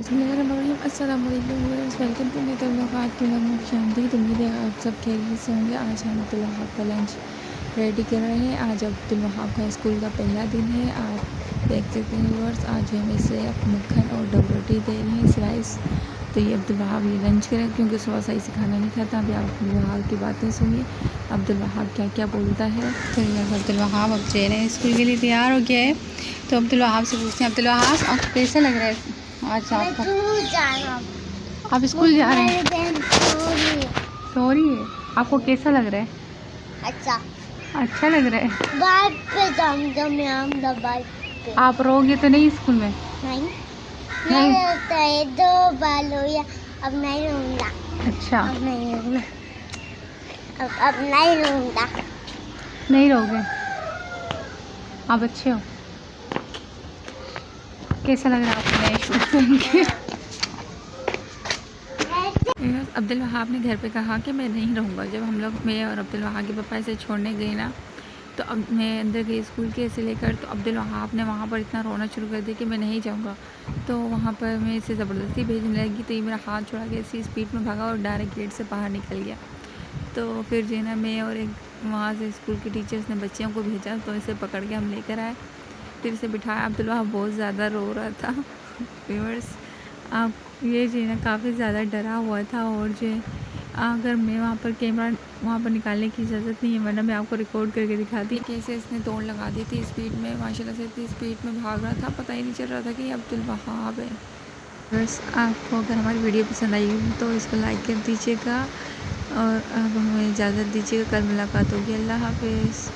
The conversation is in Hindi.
अस्सलाम वालेकुम व्यूअर्स, वेलकम टू मेरे मुलाकात की शांति। तो उम्मीद है आप सब खैरियत से होंगे। आज हम अब्दुल वहाब का लंच रेडी कर रहे हैं। आज अब्दुल वहाब का स्कूल का पहला दिन है। आप देख सकते हैं व्यूअर्स, आज हम इसे मक्खन और डब रोटी दे रहे हैं स्लाइस। तो ये अब्दुल वहाब ये लंच करें क्योंकि सुबह सही से खाना नहीं खाता। अभी आप अब्दुल वहाब की बातें सुनिए, अब्दुल वहाब क्या क्या बोलता है। तो अब्दुल वहाब अब जे रहे हैं स्कूल के लिए तैयार हो गया है। तो अब्दुल वहाब से पूछते हैं, अब्दुल वहाब आपको कैसा लग रहा है आज आपका? आप स्कूल जा रहे हैं? सो रही है। आपको कैसा लग रहा है? अच्छा लग रहा है। बाइक पे जाऊंगा मैं, हम बाइक पे। आप रोगे तो नहीं स्कूल में? नहीं रोता है, 2 बार रोया, अब नहीं रोऊंगा। अच्छा, अब नहीं रोऊंगा, अब नहीं रोऊंगा। नहीं रोगे? आप अच्छे हो? कैसा लग रहा है आपको नए शूज पहन के? अब्दुल वहाब ने घर पे कहा कि मैं नहीं रहूँगा। जब हम लोग, मैं और अब्दुल वहाब के पापा इसे छोड़ने गए ना, तो अब मैं अंदर गई स्कूल के इसे लेकर। तो अब्दुल वहाब ने वहाँ पर इतना रोना शुरू कर दिया कि मैं नहीं जाऊँगा। तो वहाँ पर मैं इसे ज़बरदस्ती भेजने लगी, तो ये मेरा हाथ छुड़ा के इसी स्पीड में भागा और डायरेक्ट गेट से बाहर निकल गया। तो फिर जो है ना, मैं और एक वहाँ से स्कूल के टीचर्स ने बच्चियों को भेजा, तो इसे पकड़ के हम लेकर आए, फिर इसे बिठाया। अब्दुल वहाब बहुत ज़्यादा रो रहा था। व्यूअर्स, आप ये जो है ना काफ़ी ज़्यादा डरा हुआ था। और जो है, अगर मैं वहाँ पर कैमरा वहाँ पर निकालने की इजाज़त नहीं है, वरना मैं आपको रिकॉर्ड करके दिखाती। कैसे इसने दौड़ लगा दी थी स्पीड में, माशाल्लाह से इतनी स्पीड में भाग रहा था, पता ही नहीं चल रहा था कि ये अब्दुल वहाब है। बस आपको अगर हमारी वीडियो पसंद आई हो तो इसको लाइक कर दीजिएगा और अब हमें इजाज़त दीजिएगा। कल मुलाकात होगी। अल्लाह हाफिज़।